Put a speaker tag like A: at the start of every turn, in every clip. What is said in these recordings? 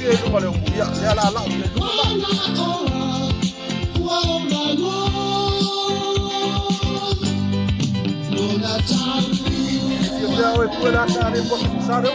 A: dia tu kalau dia dia la la dia tu ba. Dia oi puela cara em boca sabe?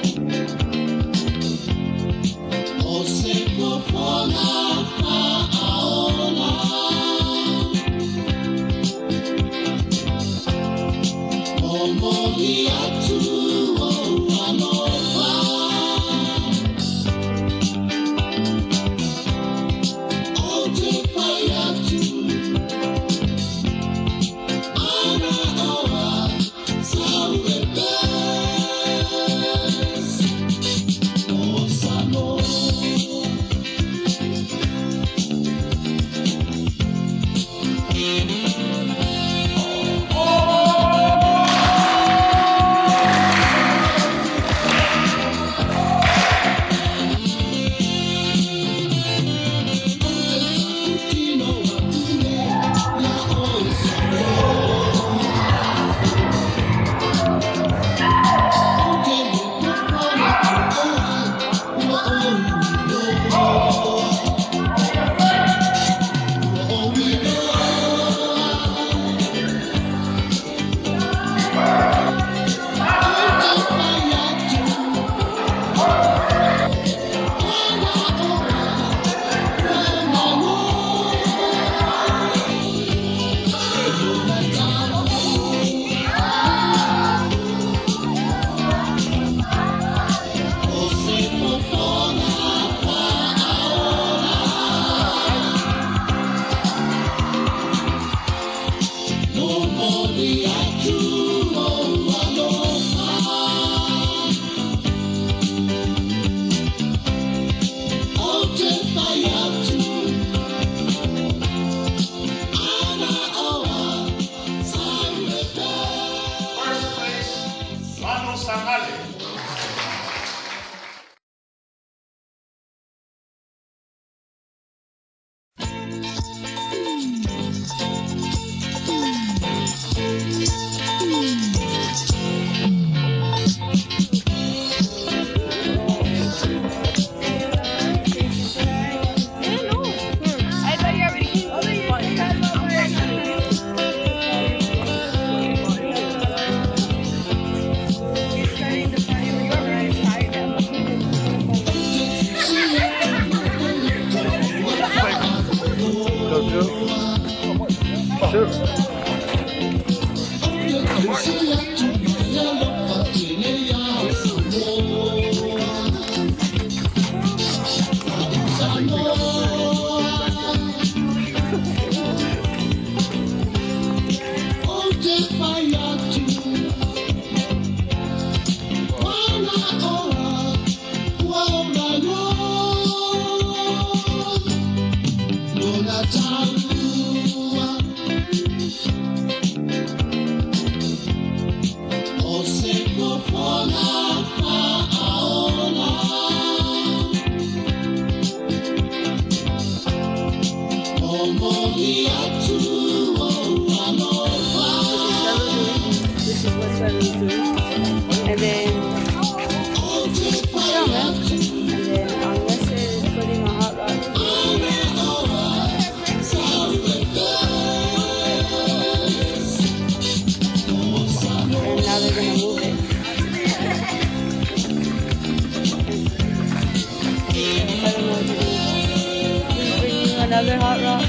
B: Another hot rock.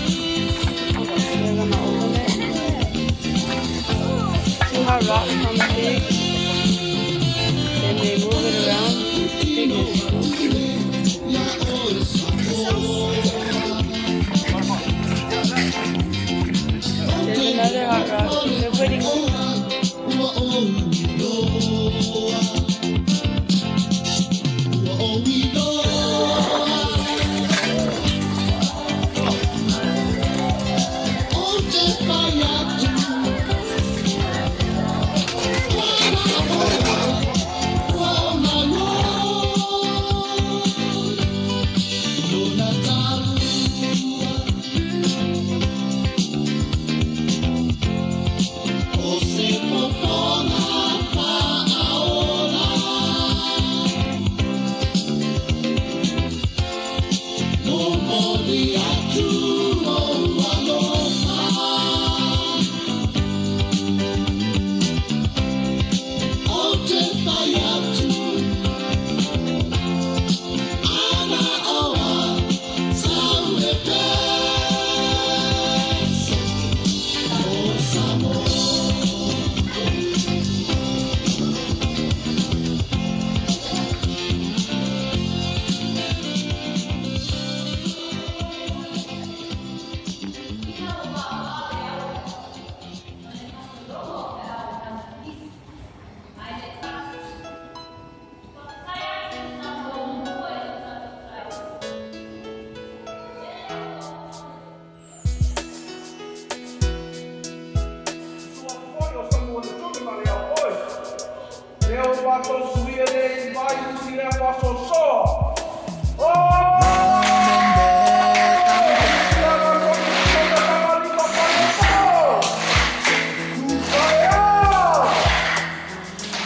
B: We're gonna open it. 2 hot rocks from the big. Then they move it around. There's another hot rock. They're putting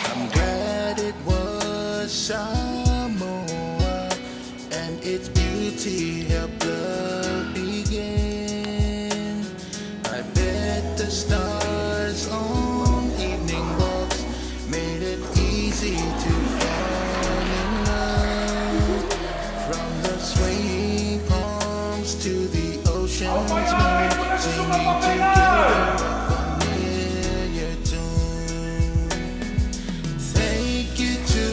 C: I'm glad it was Samoa, and its beauty helped love begin. I bet the stars on evening walks made it easy to fall in love. From the swaying palms to the ocean's moon, singing together a familiar tune. Thank you to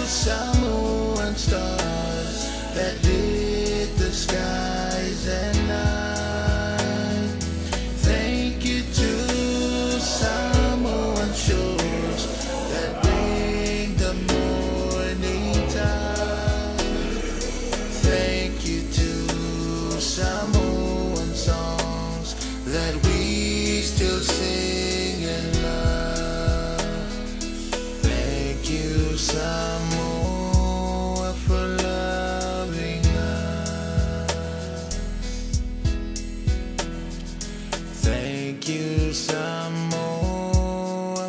C: Samoan stars that lit the skies at night. Thank you to Samoan shores that bring the morning tide. Thank you to Samoan songs that we still sing in love. Thank you, Samoa, for loving us. Thank you, Samoa,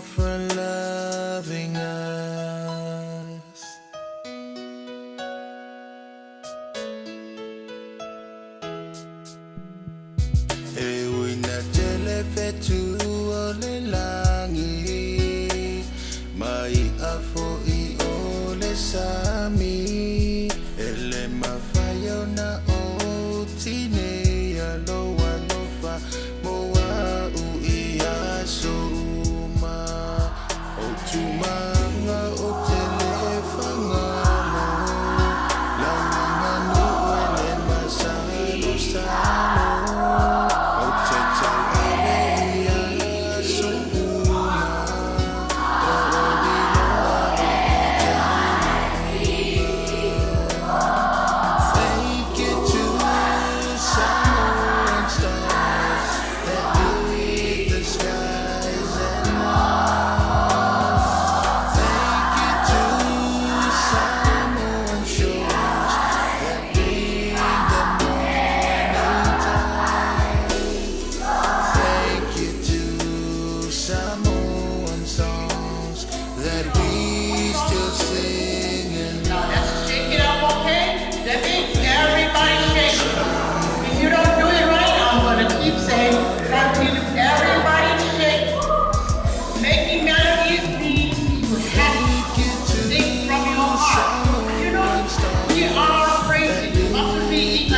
C: for loving us. Ewi na telefetu ole langi, mai afo I ole sami, ele mafayo na o tine ya loa lofa moa uia suma, o tumanga o telefanga mo, langanga no ele masalo salo. Thank you to Samoan stars that lit the skies at night. Thank you to Samoan shores that bring the morning tide. Thank you to Samoan songs that we still sing in love.
D: Shake it up, okay? Debbie, everybody shake. If you don't do it right, I'm gonna keep saying, continue, everybody shake. Making melodies means you have to sing from your heart. You know, we are praising up to be